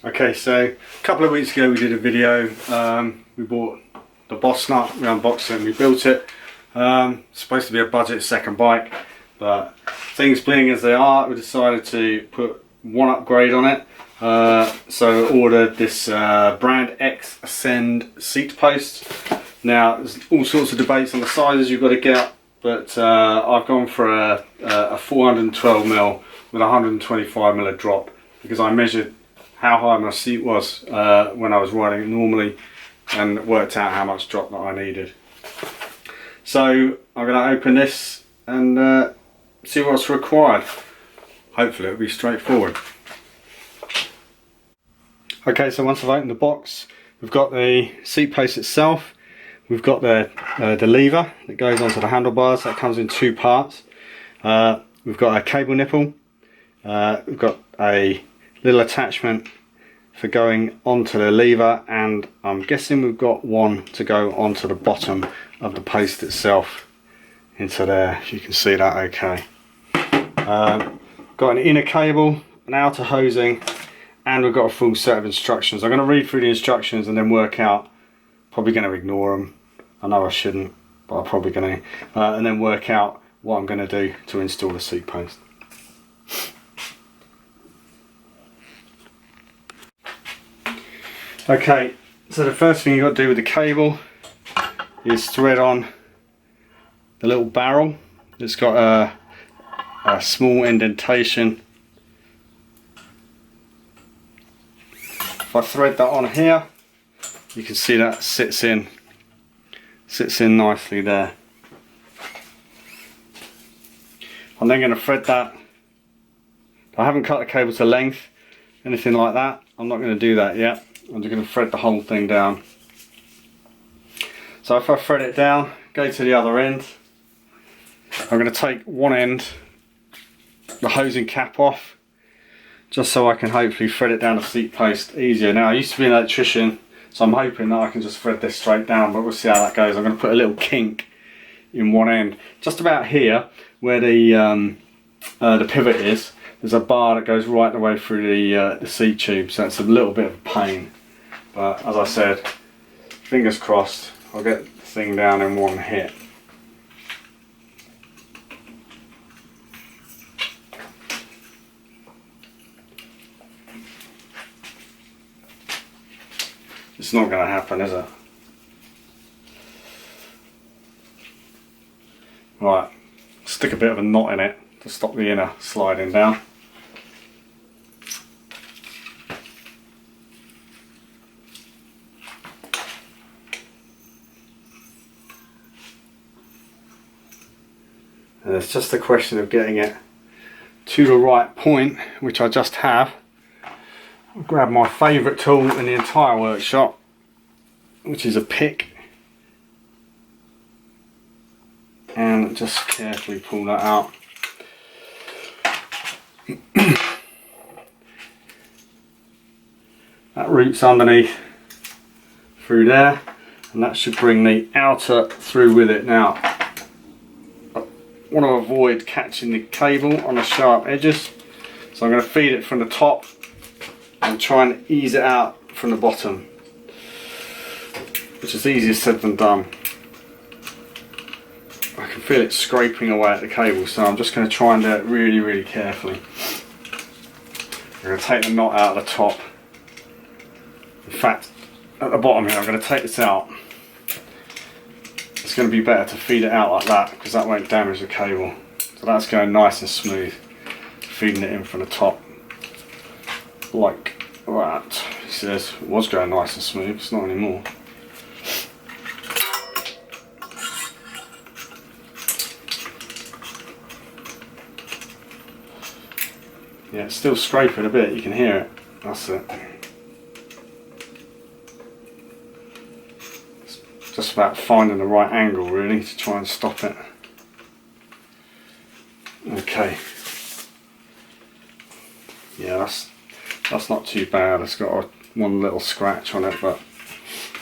Okay, so a couple of weeks ago we did a video. We bought the Bossnut, we unboxed it and we built it. It's supposed to be a budget second bike, but things being as they are, we decided to put one upgrade on it. So ordered this Brand X Ascend seat post. Now there's all sorts of debates on the sizes you've got to get, but I've gone for a 412mm with 125mm drop, because I measured how high my seat was when I was riding it normally and worked out how much drop that I needed. So I'm going to open this and see what's required. Hopefully it'll be straightforward. Okay, so once I've opened the box, we've got the seat post itself, we've got the lever that goes onto the handlebars. That comes in two parts. We've got a cable nipple, we've got a little attachment for going onto the lever, and I'm guessing we've got one to go onto the bottom of the post itself, into there, if you can see that okay. Got an inner cable, an outer hosing, and we've got a full set of instructions. I'm going to read through the instructions and then work out, probably going to ignore them, I know I shouldn't, but I'm probably going to, and then work out what I'm going to do to install the seat post. Okay, so the first thing you've got to do with the cable is thread on the little barrel. It's got a small indentation. If I thread that on here, you can see that sits in nicely there. I'm then going to thread that. I haven't cut the cable to length, anything like that. I'm not going to do that yet. I'm just going to thread the whole thing down. So if I thread it down, go to the other end, I'm going to take one end, the hosing cap off, just so I can hopefully thread it down the seat post easier. Now I used to be an electrician, so I'm hoping that I can just thread this straight down, but we'll see how that goes. I'm going to put a little kink in one end, just about here where the pivot is. There's a bar that goes right the way through the seat tube, so it's a little bit of a pain. But as I said, fingers crossed, I'll get the thing down in one hit. It's not going to happen, is it? Right, stick a bit of a knot in it to stop the inner sliding down. And it's just a question of getting it to the right point, which I just have. I'll grab my favourite tool in the entire workshop, which is a pick, and just carefully pull that out. That route's underneath through there, and that should bring the outer through with it. Now I want to avoid catching the cable on the sharp edges, so I'm going to feed it from the top and try and ease it out from the bottom, which is easier said than done. I can feel it scraping away at the cable, so I'm just going to try and do it really, really carefully. I'm going to take the knot out of the top. In fact, at the bottom here, I'm going to take this out. It's going to be better to feed it out like that, because that won't damage the cable. So that's going nice and smooth, feeding it in from the top like that. He says it was going nice and smooth, it's not anymore. Yeah, it's still scraping a bit, you can hear it. That's it. It's just about finding the right angle really to try and stop it. Okay. Yeah, that's not too bad. It's got one little scratch on it, but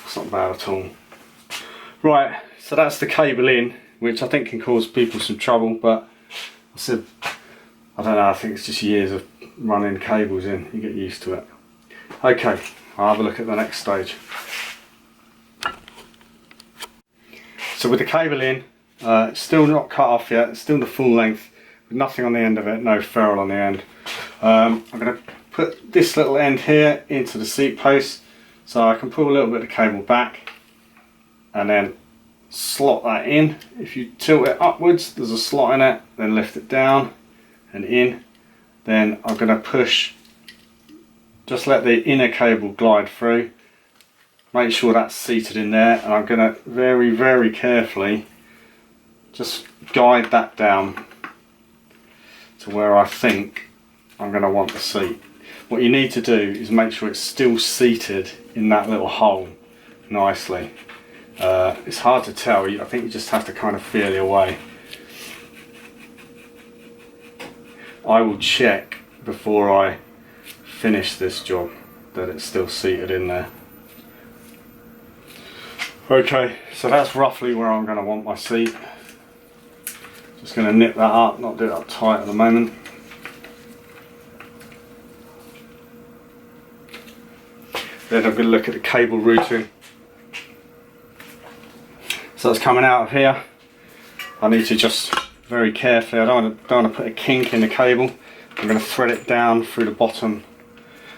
it's not bad at all. Right, so that's the cable in, which I think can cause people some trouble, but I said, I don't know, I think it's just years of running cables in, you get used to it. Okay, I'll have a look at the next stage. So with the cable in, it's still not cut off yet, it's still the full length, with nothing on the end of it, no ferrule on the end. I'm going to put this little end here into the seat post, so I can pull a little bit of the cable back and then slot that in. If you tilt it upwards, there's a slot in it, then lift it down and in. Then I'm going to push, just let the inner cable glide through. Make sure that's seated in there, and I'm going to very, very carefully just guide that down to where I think I'm going to want the seat. What you need to do is make sure it's still seated in that little hole nicely. It's hard to tell, I think you just have to kind of feel your way. I will check before I finish this job that it's still seated in there. Okay, so that's roughly where I'm going to want my seat. Just going to nip that up, not do it up tight at the moment. Then I'm going to look at the cable routing. So it's coming out of here. I need to just very carefully, I don't want to put a kink in the cable. I'm going to thread it down through the bottom,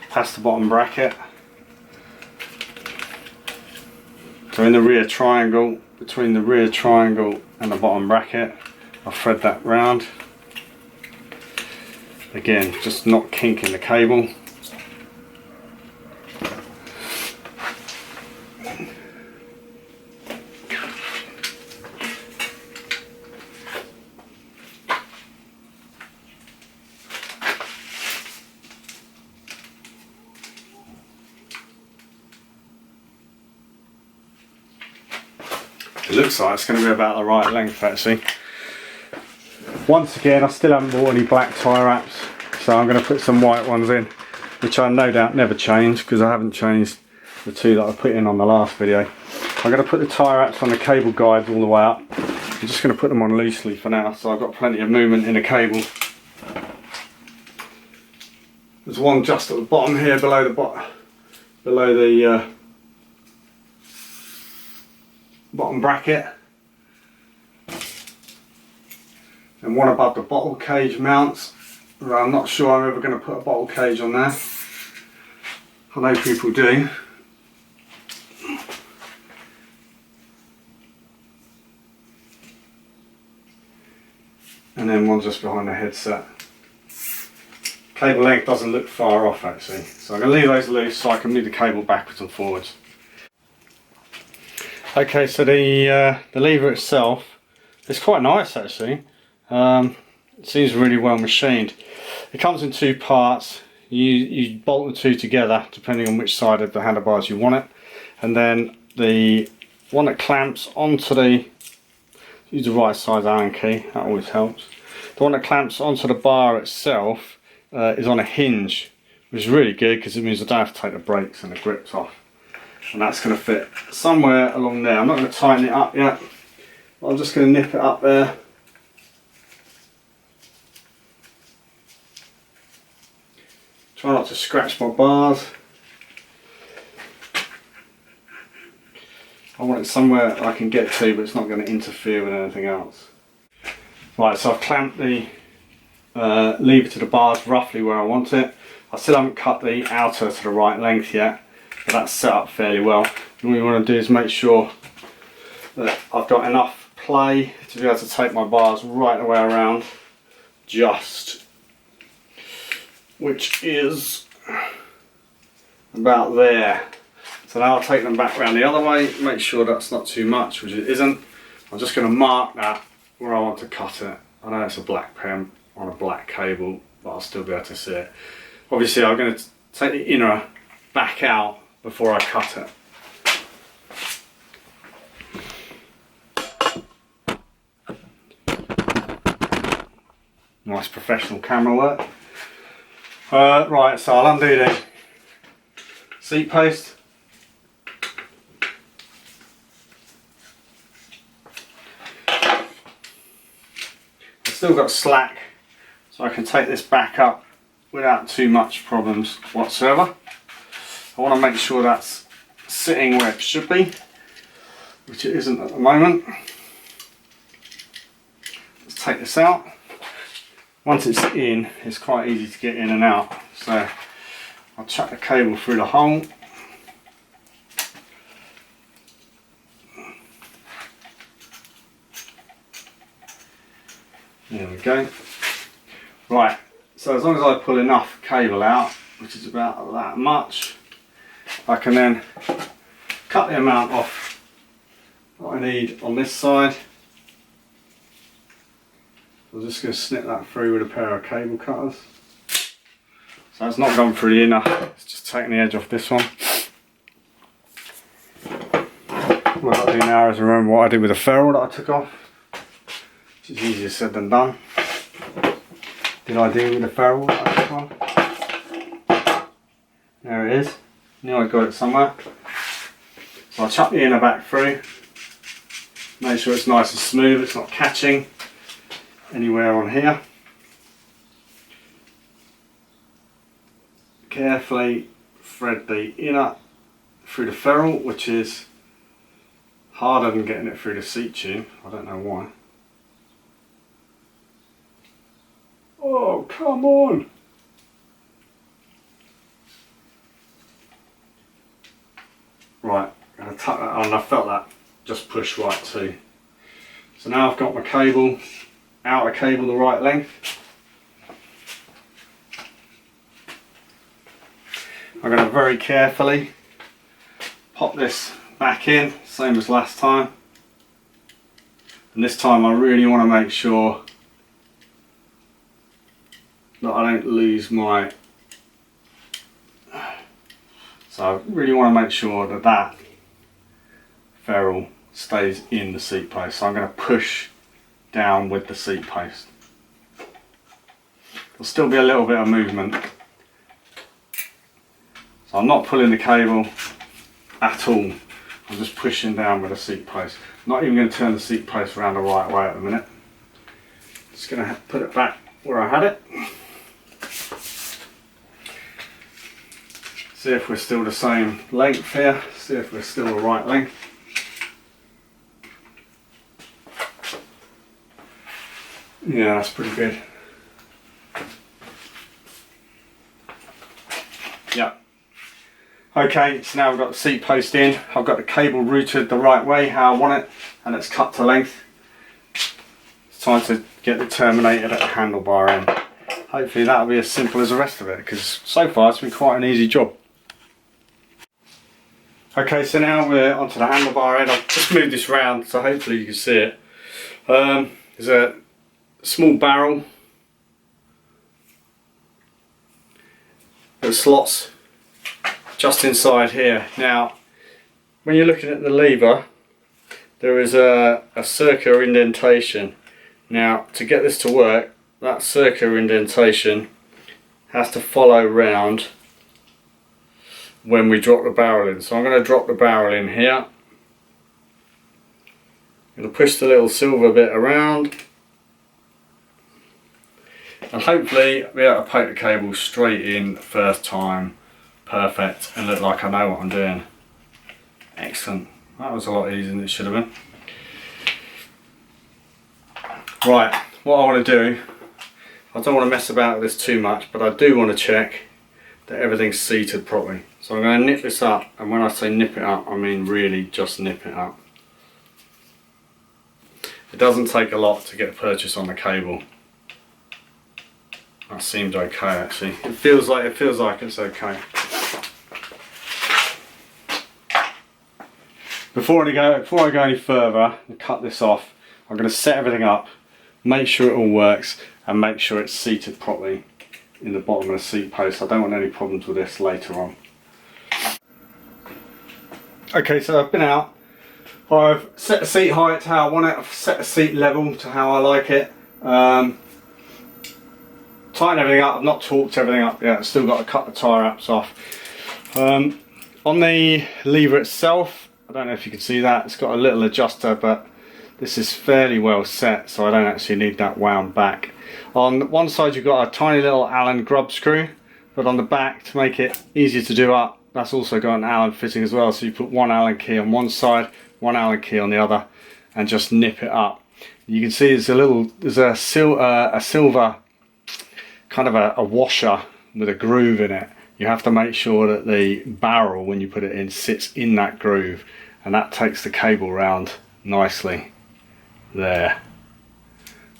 past the bottom bracket. So in the rear triangle, between the rear triangle and the bottom bracket, I'll thread that round. Again, just not kinking the cable. It looks like it's going to be about the right length actually. Once again, I still haven't bought any black tie wraps, so I'm going to put some white ones in, which I no doubt never change because I haven't changed the two that I put in on the last video. I'm going to put the tie wraps on the cable guides all the way up. I'm just going to put them on loosely for now, so I've got plenty of movement in the cable. There's one just at the bottom here, below the bottom bracket, and one above the bottle cage mounts. Well, I'm not sure I'm ever going to put a bottle cage on there. I know people do. And then one just behind the headset. Cable length doesn't look far off actually, so I'm going to leave those loose so I can move the cable backwards and forwards. Okay, so the lever itself is quite nice actually. It seems really well machined. It comes in two parts. You bolt the two together depending on which side of the handlebars you want it, and then the one that clamps onto the, use the right size Allen key, that always helps. The one that clamps onto the bar itself is on a hinge, which is really good because it means I don't have to take the brakes and the grips off. And that's going to fit somewhere along there. I'm not going to tighten it up yet, but I'm just going to nip it up there. Try not to scratch my bars. I want it somewhere I can get to, but it's not going to interfere with anything else. Right, so I've clamped the lever to the bars roughly where I want it. I still haven't cut the outer to the right length yet, but that's set up fairly well. And what we want to do is make sure that I've got enough play to be able to take my bars right the way around, just, which is about there. So now I'll take them back around the other way, make sure that's not too much, which it isn't. I'm just going to mark that where I want to cut it. I know it's a black pen on a black cable, but I'll still be able to see it. Obviously I'm going to take the inner back out before I cut it. Nice professional camera work. Right, so I'll undo the seat post. I've still got slack, so I can take this back up without too much problems whatsoever. I want to make sure that's sitting where it should be, which it isn't at the moment. Let's take this out. Once it's in, it's quite easy to get in and out. So I'll chuck the cable through the hole. There we go. Right, so as long as I pull enough cable out, which is about that much, I can then cut the amount off that I need on this side. I'm just going to snip that through with a pair of cable cutters. So it's not gone through the inner, it's just taking the edge off this one. What I've got to do now is remember what I did with the ferrule that I took off, which is easier said than done. Did I do with the ferrule that I took off? There it is. Knew I got it somewhere. So I'll chuck the inner back through. Make sure it's nice and smooth, it's not catching anywhere on here. Carefully thread the inner through the ferrule, which is harder than getting it through the seat tube. I don't know why. Oh, come on! Right, I'm going to tuck that on. I felt that just push right too. So now I've got my cable, outer cable the right length. I'm going to very carefully pop this back in, same as last time. And this time I really want to make sure that I don't lose my... So I really want to make sure that that ferrule stays in the seat post. So I'm going to push down with the seat post. There'll still be a little bit of movement. So I'm not pulling the cable at all. I'm just pushing down with the seat post. I'm not even going to turn the seat post around the right way at the minute. Just going to put it back where I had it. See if we're still the same length here. See if we're still the right length. Yeah, that's pretty good. Yeah. Okay, so now we've got the seat post in. I've got the cable routed the right way, how I want it, and it's cut to length. It's time to get it terminated at the handlebar end. Hopefully that'll be as simple as the rest of it, because so far it's been quite an easy job. Okay, so now we're onto the handlebar end. I've just moved this round so hopefully you can see it. There's a small barrel that slots just inside here. Now when you're looking at the lever, there is a circular indentation. Now to get this to work, that circular indentation has to follow round when we drop the barrel in. So I'm going to drop the barrel in here. I'm going to push the little silver bit around, and hopefully I'll be able to poke the cable straight in the first time. Perfect, and look like I know what I'm doing. Excellent. That was a lot easier than it should have been. Right, what I want to do, I don't want to mess about with this too much, but I do want to check that everything's seated properly. So I'm going to nip this up, and when I say nip it up, I mean really just nip it up. It doesn't take a lot to get a purchase on the cable. That seemed okay actually. It feels like it's okay. Before I go any further and cut this off, I'm going to set everything up, make sure it all works, and make sure it's seated properly in the bottom of the seat post. I don't want any problems with this later on. Okay, so I've been out. I've set the seat height to how I want it. I've set the seat level to how I like it. Tighten everything up. I've not torqued everything up yet. I've still got to cut the tyre wraps off. On the lever itself, I don't know if you can see that, it's got a little adjuster, but this is fairly well set, so I don't actually need that wound back. On one side you've got a tiny little Allen grub screw, but on the back, to make it easier to do up, that's also got an Allen fitting as well, so you put one Allen key on one side, one Allen key on the other, and just nip it up. You can see there's a silver kind of a washer with a groove in it. You have to make sure that the barrel, when you put it in, sits in that groove, and that takes the cable round nicely there,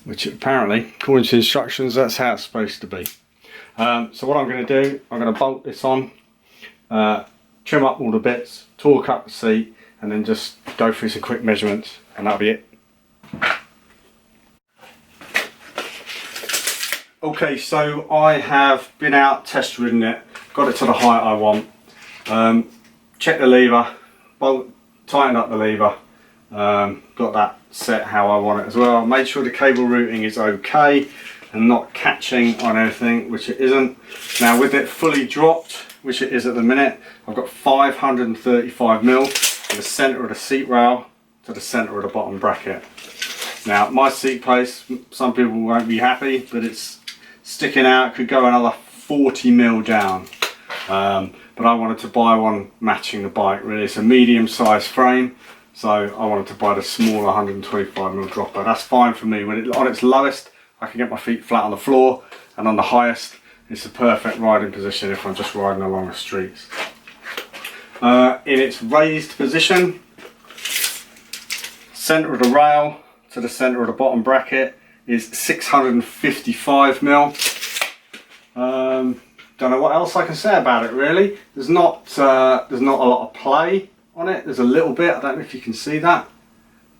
which apparently, according to instructions, that's how it's supposed to be. So what I'm going to do, I'm going to bolt this on, trim up all the bits, torque up the seat, and then just go through some quick measurements, and that'll be it. Okay, so I have been out test ridden it, got it to the height I want, check the lever, tighten up the lever, got that set how I want it as well, made sure the cable routing is okay and not catching on anything, which it isn't. Now with it fully dropped, which it is at the minute, I've got 535mm from the centre of the seat rail to the centre of the bottom bracket. Now my seat place, some people won't be happy, but it's sticking out, could go another 40mm down, but I wanted to buy one matching the bike really. It's a medium sized frame, so I wanted to buy the smaller 125mm dropper. That's fine for me. When it's on its lowest, I can get my feet flat on the floor, and on the highest it's a perfect riding position if I'm just riding along the streets. In its raised position, centre of the rail to the centre of the bottom bracket is 655mm. Don't know what else I can say about it really. There's not a lot of play on it. There's a little bit, I don't know if you can see that,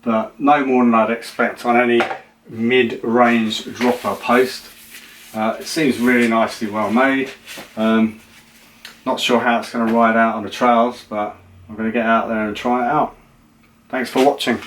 but no more than I'd expect on any mid-range dropper post. It seems really nicely well made. Not sure how it's going to ride out on the trails, but I'm going to get out there and try it out. Thanks for watching.